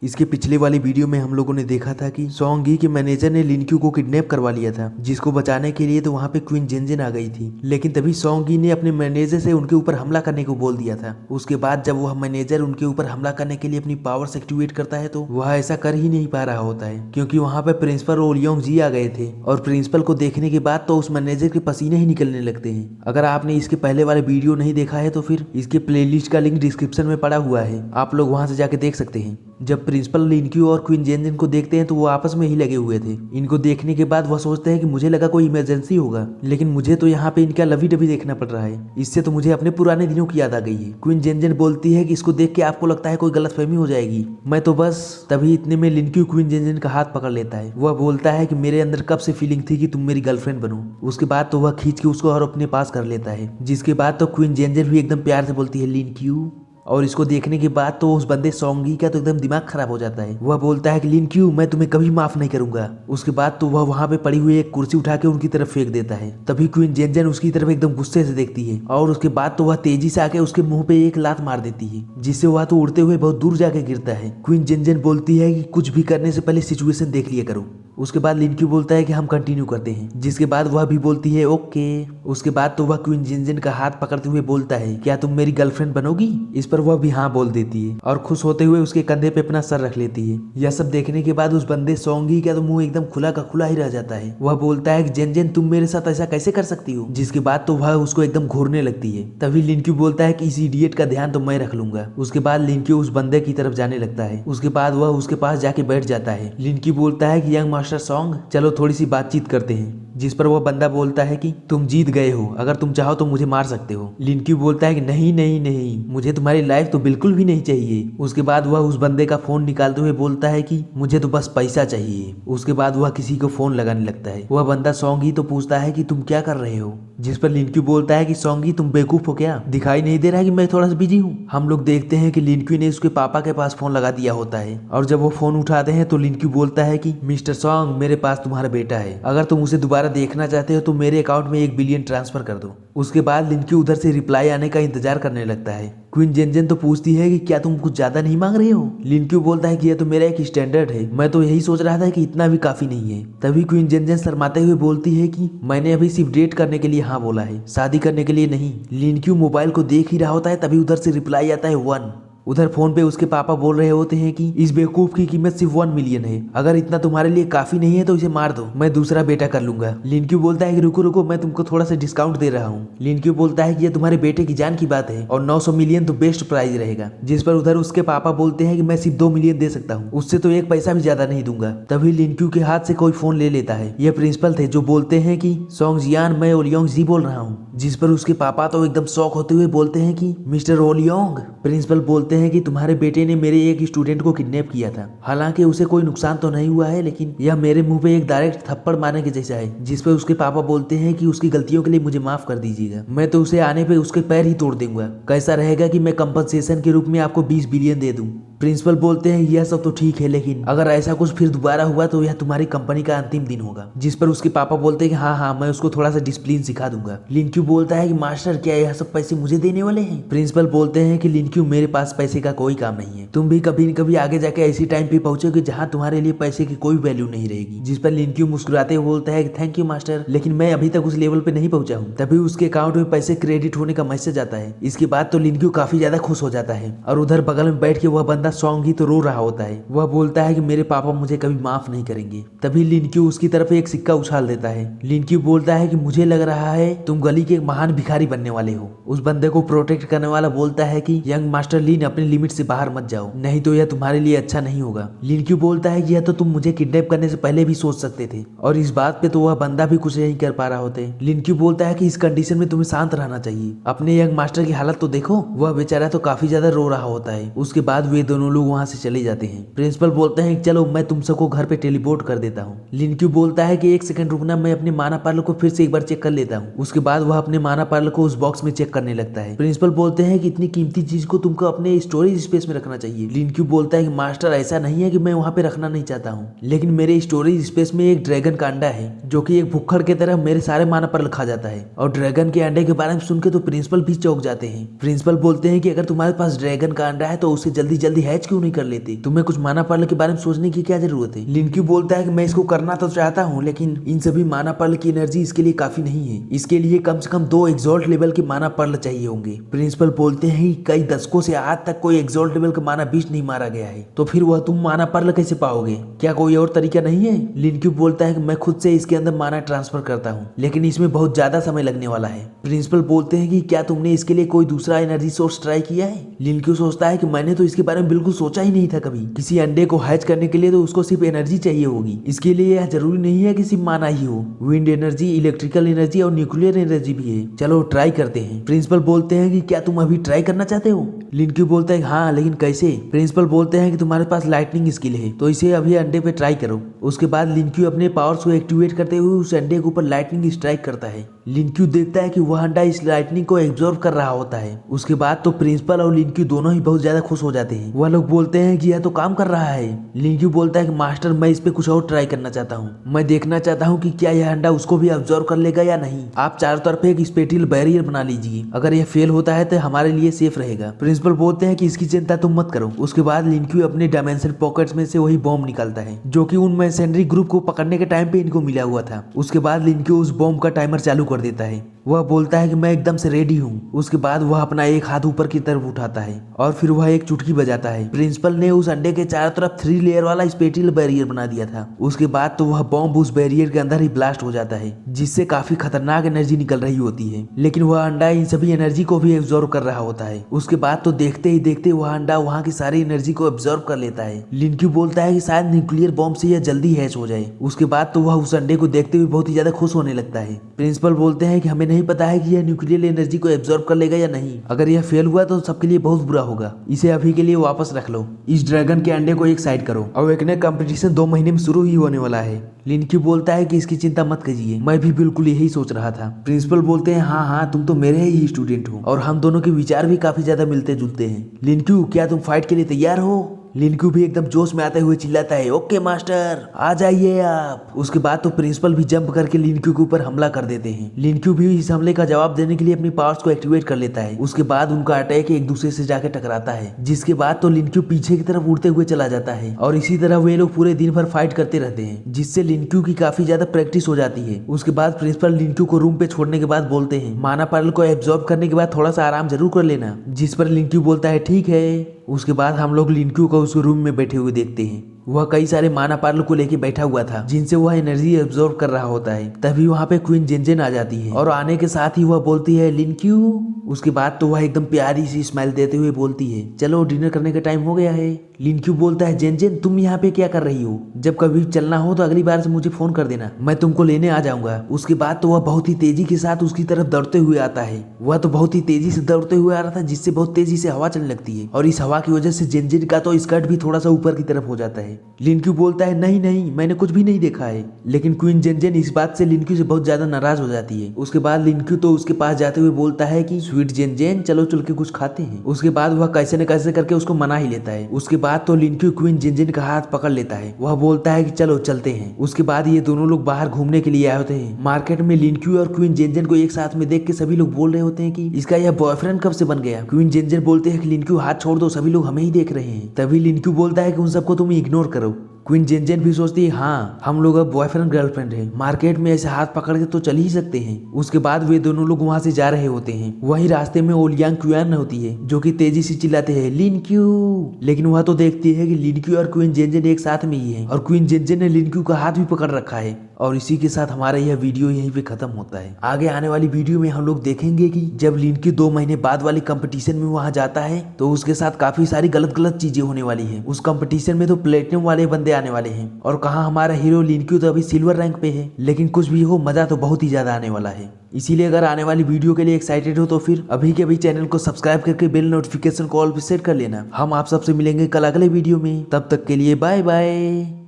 इसके पिछले वाली वीडियो में हम लोगों ने देखा था कि सोंगी के मैनेजर ने लिनक्यू को किडनैप करवा लिया था, जिसको बचाने के लिए तो वहाँ पे क्वीन जेनजेन आ गई थी। लेकिन तभी सोंगी ने अपने मैनेजर से उनके ऊपर हमला करने को बोल दिया था। उसके बाद जब वह मैनेजर उनके ऊपर हमला करने के लिए अपनी पावर्स एक्टिवेट करता है तो वह ऐसा कर ही नहीं पा रहा होता है, क्योंकि वहाँ पे प्रिंसिपल ओलियोंग जी आ गए थे और प्रिंसिपल को देखने के बाद तो उस मैनेजर के पसीने ही निकलने लगते हैं। अगर आपने इसके पहले वाले वीडियो नहीं देखा है तो फिर इसके प्लेलिस्ट का लिंक डिस्क्रिप्शन में पड़ा हुआ है, आप लोग वहाँ से जाके देख सकते हैं। जब प्रिंसिपल लिनक्यू और क्वीन जेनजेन को देखते हैं तो वो आपस में ही लगे हुए थे। इनको देखने के बाद वह सोचते हैं कि मुझे लगा कोई इमरजेंसी होगा, लेकिन मुझे तो यहाँ पे इनका लवी डबी देखना पड़ रहा है। इससे तो मुझे अपने पुराने दिनों की याद आ गई है। क्वीन जेनजेन बोलती है कि इसको देख के आपको लगता है कोई गलतफहमी हो जाएगी, मैं तो बस। तभी इतने में लिनक्यू क्वीन जेनजेन का हाथ पकड़ लेता है। वह बोलता है कि मेरे अंदर कब से फीलिंग थी कि तुम मेरी गर्लफ्रेंड बनो। उसके बाद तो वह खींच के उसको और अपने पास कर लेता है, जिसके बाद तो क्वीन जेनजेन भी एकदम प्यार से बोलती है लिनक्यू। और इसको देखने के बाद तो उस बंदे सोंगी का तो एकदम दिमाग खराब हो जाता है। वह बोलता है कि लिनक्यू मैं तुम्हें कभी माफ नहीं करूंगा। उसके बाद तो वह वहां पे पड़ी हुई एक कुर्सी उठा के उनकी तरफ फेंक देता है। तभी क्वीन जेनजेन उसकी तरफ एकदम गुस्से से देखती है और उसके बाद तो वह तेजी से आके उसके मुंह पे एक लात मार देती है, जिससे वह तो उड़ते हुए बहुत दूर जाके गिरता है। क्वीन जेनजेन बोलती है कि कुछ भी करने से पहले सिचुएशन देख लिया करो। उसके बाद लिनक्यू बोलता है कि हम कंटिन्यू करते हैं, जिसके बाद वह भी बोलती है ओके। उसके बाद तो वह क्वीन जेनजेन का हाथ पकड़ते हुए बोलता है क्या तुम मेरी गर्लफ्रेंड बनोगी। इस पर वह भी हाँ बोल देती है और खुश होते हुए उसके कंधे पे अपना सर रख लेती है। यह सब देखने के बाद उस बंदे सोंगी का तो मुंह एकदम खुला का खुला ही रह जाता है। वह बोलता है कि जेनजेन तुम मेरे साथ ऐसा कैसे कर सकती हो, जिसके बाद तो वह उसको एकदम घूरने लगती है। तभी लिनक्यू बोलता है कि इस इडियट का ध्यान तो मैं रख लूंगा। उसके बाद लिनक्यू उस बंदे की तरफ जाने लगता है। उसके बाद वह उसके पास जाके बैठ जाता है। लिनक्यू बोलता है कि यंग मास्टर सोंग चलो थोड़ी सी बातचीत करते हैं, जिस पर वह बंदा बोलता है कि तुम जीत गए हो, अगर तुम चाहो तो मुझे मार सकते हो। लिनक्यू बोलता है कि नहीं नहीं नहीं, मुझे तुम्हारी लाइफ तो बिल्कुल भी नहीं चाहिए। उसके बाद वह उस बंदे का फोन निकालते हुए बोलता है कि मुझे तो बस पैसा चाहिए। उसके बाद वह किसी को फोन लगाने लगता है। वह बंदा सोंगी तो पूछता है कि तुम क्या कर रहे हो, जिस पर लिनक्यू बोलता है कि सोंगी तुम बेवकूफ हो क्या, दिखाई नहीं दे रहा है कि मैं थोड़ा सा बिजी हूँ। हम लोग देखते हैं कि लिनक्यू ने उसके पापा के पास फोन लगा दिया होता है और जब वो फोन उठाते हैं तो लिनक्यू बोलता है कि मिस्टर सोंग मेरे पास तुम्हारा बेटा है, अगर तुम उसे दोबारा देखना चाहते हो तो मेरे अकाउंट में 1 बिलियन ट्रांसफर कर दो। उसके बाद लिनक्यू उधर से रिप्लाई आने का इंतजार करने लगता है। क्वीन जेनजेन तो पूछती है कि क्या तुम कुछ ज्यादा नहीं मांग रहे हो। लिनक्यू बोलता है कि यह तो मेरा एक स्टैंडर्ड है, मैं तो यही सोच रहा था कि इतना भी काफी नहीं है। तभी क्वीन जेनजेन शर्माते हुए बोलती है कि मैंने अभी सिर्फ डेट करने के लिए हाँ बोला है, शादी करने के लिए नहीं। लिनक्यू मोबाइल को देख ही रहा होता है, तभी उधर से रिप्लाई आता है 1। उधर फोन पे उसके पापा बोल रहे होते हैं कि इस बेवकूफ की कीमत सिर्फ 1 मिलियन है, अगर इतना तुम्हारे लिए काफी नहीं है तो इसे मार दो, मैं दूसरा बेटा कर लूंगा। लिनक्यू बोलता है कि रुको रुको, मैं तुमको थोड़ा सा डिस्काउंट दे रहा हूँ। लिनक्यू बोलता है कि यह तुम्हारे बेटे की जान की बात है और 900 मिलियन तो बेस्ट प्राइस रहेगा, जिस पर उधर उसके पापा बोलते हैं कि मैं सिर्फ 2 मिलियन दे सकता हूँ, उससे तो 1 पैसा भी ज्यादा नहीं दूंगा। तभी लिनक्यू के हाथ से कोई फोन ले लेता है। यह प्रिंसिपल थे जो बोलते हैं कि सोंग जियान मैं ओलियोंग जी बोल रहा हूँ, जिस पर उसके पापा तो एकदम शौक होते हुए बोलते हैं कि मिस्टर ओलियोंग। प्रिंसिपल बोलते हैं कि तुम्हारे बेटे ने मेरे एक स्टूडेंट को किडनैप किया था, हालांकि उसे कोई नुकसान तो नहीं हुआ है, लेकिन यह मेरे मुंह पे एक डायरेक्ट थप्पड़ मारने के जैसा है। जिस पर उसके पापा बोलते हैं कि उसकी गलतियों के लिए मुझे माफ कर दीजिएगा, मैं तो उसे आने पे उसके पैर ही तोड़ दूंगा। कैसा रहेगा कि मैं कंपनसेशन के रूप में आपको 20 बिलियन दे दूं। प्रिंसिपल बोलते हैं यह सब तो ठीक है, लेकिन अगर ऐसा कुछ फिर दोबारा हुआ तो यह तुम्हारी कंपनी का अंतिम दिन होगा। जिस पर उसके पापा बोलते हैं कि हाँ हाँ मैं उसको थोड़ा सा डिसिप्लिन सिखा दूंगा। लिनक्यू बोलता है कि मास्टर क्या यह सब पैसे मुझे देने वाले हैं। प्रिंसिपल बोलते हैं कि लिनक्यू मेरे पास पैसे का कोई काम नहीं है, तुम भी कभी न कभी आगे जाके ऐसी टाइम पे पहुंचोगे जहाँ तुम्हारे लिए पैसे की कोई वैल्यू नहीं रहेगी। जिस पर लिनक्यू मुस्कुराते हुए बोलता है कि थैंक यू मास्टर, लेकिन मैं अभी तक उस लेवल पे नहीं पहुंचा हूँ। तभी उसके अकाउंट में पैसे क्रेडिट होने का मैसेज आता है। इसके बाद तो लिनक्यू काफी ज्यादा खुश हो जाता है और उधर बगल में बैठ के वह बंदा सोंगी तो रो रहा होता है। वह बोलता है कि मेरे पापा मुझे कभी माफ नहीं करेंगे। तभी लिनक्यू उसकी तरफ एक सिक्का उछाल देता है। लिनक्यू बोलता है कि मुझे लग रहा है तुम गली के एक महान भिखारी बनने वाले हो। उस बंदे को प्रोटेक्ट करने वाला बोलता है कि यंग मास्टर लिन अपनी लिमिट से बाहर मत जाओ, नहीं तो यह तुम्हारे लिए अच्छा नहीं होगा। लिनक्यू बोलता है कि यह तो तुम मुझे किडनैप करने से पहले भी सोच सकते थे, और इस बात पे तो वह बंदा भी कुछ नहीं कर पा रहा होते। लिनक्यू बोलता है कि इस कंडीशन में तुम्हें शांत रहना चाहिए, अपने यंग मास्टर की हालत तो देखो, वह बेचारा तो काफी ज्यादा रो रहा होता है। उसके बाद वे दोनों लोग वहाँ से चले जाते हैं। प्रिंसिपल बोलते हैं चलो मैं तुम सबको घर पे टेलीपोर्ट कर देता हूँ। लिनक्यू बोलता है कि 1 सेकंड रुकना, मैं अपने माना पार्लर को फिर से एक बार चेक कर लेता हूँ। उसके बाद वह अपने माना पार्लर को उस बॉक्स में चेक करने लगता है। प्रिंसिपल बोलते हैं कि इतनी कीमती चीज को तुमको अपने स्टोरेज स्पेस में रखना चाहिए। लिनक्यू बोलता है कि मास्टर ऐसा नहीं है कि मैं वहाँ पे रखना नहीं चाहता हूँ, लेकिन मेरे स्टोरेज स्पेस में एक ड्रैगन का अंडा है जो कि एक भुक्खड़ की तरह मेरे सारे माना पर खा जाता है। और ड्रैगन के अंडे के बारे में सुन के तो प्रिंसिपल भी चौंक जाते हैं। प्रिंसिपल बोलते हैं कि अगर तुम्हारे पास ड्रैगन का अंडा है तो उसे जल्दी जल्दी हैच क्यों नहीं कर लेते? तुम्हें कुछ माना पर्ल के बारे में सोचने की क्या जरूरत है? लिनक्यू बोलता है कि मैं इसको करना तो चाहता हूँ, लेकिन इन सभी माना पर्ल की एनर्जी इसके लिए काफी नहीं है। इसके लिए कम से कम 2 एक्सॉल्ट लेवल के माना पर्ल चाहिए होंगे। प्रिंसिपल बोलते हैं कि कई दशकों से आज तक कोई एक्सॉल्ट लेवल का माना बीस्ट नहीं मारा गया है, तो फिर वह तुम माना पर्ल कैसे पाओगे? क्या कोई और तरीका नहीं है? लिनक्यू बोलता है कि मैं खुद से इसके अंदर माना ट्रांसफर करता हूँ, लेकिन इसमें बहुत ज्यादा समय लगने वाला है। प्रिंसिपल बोलते हैं कि क्या तुमने इसके लिए कोई दूसरा एनर्जी सोर्स ट्राई किया है? लिनक्यू सोचता है कि मैंने तो इसके बारे में बिल्कुल सोचा ही नहीं था कभी। किसी अंडे को हैच करने के लिए तो उसको सिर्फ एनर्जी चाहिए होगी। इसके लिए यह जरूरी नहीं है कि सिर्फ माना ही हो, विंड एनर्जी, इलेक्ट्रिकल एनर्जी और न्यूक्लियर एनर्जी भी है। चलो ट्राई करते हैं। प्रिंसिपल बोलते हैं कि क्या तुम अभी ट्राई करना चाहते हो? लिनक्यू बोलता है हाँ, लेकिन कैसे? प्रिंसिपल बोलते हैं कि तुम्हारे पास लाइटनिंग स्किल है, तो इसे अभी अंडे पे ट्राई करो। उसके बाद लिनक्यू अपने पावर्स को एक्टिवेट करते हुए उस अंडे के ऊपर लाइटनिंग स्ट्राइक करता है। लिनक्यू देखता है कि वह अंडा इस लाइटनिंग को एब्जॉर्ब कर रहा होता है। उसके बाद तो प्रिंसिपल और लिनक्यू दोनों ही बहुत ज्यादा खुश हो जाते हैं। वह लोग बोलते हैं कि यह तो काम कर रहा है। लिनक्यू बोलता है कि मास्टर, मैं इस पे कुछ और ट्राई करना चाहता हूँ। मैं देखना चाहता हूँ कि क्या यह अंडा उसको भी एब्जॉर्ब कर लेगा या नहीं। आप चारों तरफ एक स्पेटियल बैरियर बना लीजिए। अगर यह फेल होता है तो हमारे लिए सेफ रहेगा। प्रिंसिपल बोलते हैं कि इसकी चिंता तुम मत करो। उसके बाद लिनक्यू अपने डायमेंशन पॉकेट्स में से वही बॉम्ब निकालता है जो कि उन मैसेनरी ग्रुप को पकड़ने के टाइम पे इनको मिला हुआ था। उसके बाद लिनक्यू उस बॉम्ब का टाइमर चालू कर देता है। वह बोलता है कि मैं एकदम से रेडी हूँ। उसके बाद वह अपना एक हाथ ऊपर की तरफ उठाता है और फिर वह एक चुटकी बजाता है। प्रिंसिपल ने उस अंडे के चारों तरफ 3 लेयर वाला स्पेटियल बैरियर बना दिया था। उसके बाद तो वह बॉम्ब उस बैरियर के अंदर ही ब्लास्ट हो जाता है, जिससे काफी खतरनाक एनर्जी निकल रही होती है, लेकिन वह अंडा इन सभी एनर्जी को भी एब्जॉर्ब कर रहा होता है। उसके बाद तो देखते ही देखते वह अंडा वहाँ की सारी एनर्जी को एब्जॉर्ब कर लेता है। लिनक्यू बोलता है कि शायद न्यूक्लियर बॉम्ब से यह जल्दी हैच हो जाए। उसके बाद तो वह उस अंडे को देखते हुए बहुत ही ज्यादा खुश होने लगता है। प्रिंसिपल बोलते हैं कि हमें नहीं पता है कि यह न्यूक्लियर एनर्जी को एब्जॉर्ब कर लेगा या नहीं। अगर यह फेल हुआ तो सबके लिए बहुत बुरा होगा। इसे अभी के लिए वापस रख लो। इस ड्रैगन के अंडे को एक साइड करो। अवेकनिंग कंपटीशन 2 महीने में शुरू ही होने वाला है। लिनक्यू बोलता है कि इसकी चिंता मत कीजिए, मैं भी बिल्कुल यही सोच रहा था। प्रिंसिपल बोलते हैं हाँ हाँ, तुम तो मेरे ही स्टूडेंट हो और हम दोनों के विचार भी काफी ज्यादा मिलते जुलते हैं। लिनक्यू, क्या तुम फाइट के लिए तैयार हो? लिनक्यू भी एकदम जोश में आते हुए चिल्लाता है, ओके मास्टर, आ जाइए आप। उसके बाद तो प्रिंसिपल भी जंप करके लिनक्यू के ऊपर हमला कर देते हैं। लिनक्यू भी इस हमले का जवाब देने के लिए अपनी पावर्स को एक्टिवेट कर लेता है। उसके बाद उनका अटैक एक दूसरे से जाके टकराता है, जिसके बाद तो लिनक्यू पीछे की तरफ उड़ते हुए चला जाता है और इसी तरह वे लोग पूरे दिन भर फाइट करते रहते हैं, जिससे लिनक्यू की काफी ज्यादा प्रैक्टिस हो जाती है। उसके बाद प्रिंसिपल लिनक्यू को रूम पे छोड़ने के बाद बोलते हैं, माना पर्ल को एब्जॉर्ब करने के बाद थोड़ा सा आराम जरूर कर लेना। जिस पर लिनक्यू बोलता है ठीक है। उसके बाद हम लोग लिनक्यू को उस रूम में बैठे हुए देखते हैं। वह कई सारे माना पर्ल को लेके बैठा हुआ था, जिनसे वह एनर्जी एब्जॉर्ब कर रहा होता है। तभी वहाँ पे क्वीन जेनजेन आ जाती है और आने के साथ ही वह बोलती है, लिनक्यू। उसके बाद तो वह एकदम प्यारी सी स्माइल देते हुए बोलती है, चलो डिनर करने का टाइम हो गया है। लिनक्यू बोलता है, जेनजेन तुम यहाँ पे क्या कर रही हो? जब कभी चलना हो तो अगली बार से मुझे फोन कर देना, मैं तुमको लेने आ जाऊंगा। उसके बाद तो वह बहुत ही तेजी के साथ उसकी तरफ दौड़ते हुए आता है। वह तो बहुत ही तेजी से दौड़ते हुए आ रहा था, जिससे बहुत तेजी से हवा चलने लगती है और इस हवा की वजह से जेनजेन का तो स्कर्ट भी थोड़ा सा ऊपर की तरफ हो जाता है। लिनक्यू बोलता है, नहीं नहीं, मैंने कुछ भी नहीं देखा है। लेकिन क्वीन जेनजेन इस बात से लिनक्यू से बहुत ज्यादा नाराज हो जाती है। उसके बाद लिनक्यू तो उसके पास जाते हुए बोलता है कि स्वीट जेनजेन, चलो चल के कुछ खाते हैं। उसके बाद वह कैसे न कैसे करके उसको मना ही लेता है। उसके बाद तो लिनक्यू क्वीन जेनजेन का हाथ पकड़ लेता है। वह बोलता है कि चलो चलते हैं। उसके बाद ये दोनों लोग बाहर घूमने के लिए आए होते हैं। मार्केट में लिनक्यू और क्वीन जेनजेन को एक साथ में देख के सभी लोग बोल रहे होते हैं कि इसका यह बॉयफ्रेंड कब से बन गया। क्वीन जेनजेन बोलते हैं कि लिनक्यू हाथ छोड़ दो, सभी लोग हमें ही देख रहे हैं। तभी लिनक्यू बोलता है कि उन सबको तुम इग्नोर करो। क्वीन जेनजेन भी सोचती है, हाँ हम लोग अब बॉयफ्रेंड गर्लफ्रेंड हैं, मार्केट में ऐसे हाथ पकड़ के तो चल ही सकते हैं। उसके बाद वे दोनों लोग वहाँ से जा रहे होते हैं। वही रास्ते में ओलियांग क्यूआन होती है, जो कि तेजी से चिल्लाते हैं, लिनक्यू। लेकिन वह तो देखती है कि लिनक्यू और क्वीन जेनजेन एक साथ में ही है और क्वीन जेनजेन ने लिनक्यू का हाथ भी पकड़ रखा है। और इसी के साथ हमारा यह वीडियो यहीं पे खत्म होता है। आगे आने वाली वीडियो में हम लोग देखेंगे कि जब लिनक्यू 2 महीने बाद वाली कंपटीशन में वहां जाता है तो उसके साथ काफी सारी गलत चीजें होने वाली है। उस कंपटीशन में तो प्लेटिनम वाले बंदे आने वाले हैं और कहाँ हमारा हीरो लिनक्यू तो अभी सिल्वर रैंक पे है। लेकिन कुछ भी हो, मजा तो बहुत ही ज्यादा आने वाला है। इसीलिए अगर आने वाली वीडियो के लिए एक्साइटेड हो तो फिर अभी के अभी चैनल को सब्सक्राइब करके बेल नोटिफिकेशन को ऑल पे सेट कर लेना। हम आप सबसे मिलेंगे कल अगले वीडियो में, तब तक के लिए बाय बाय।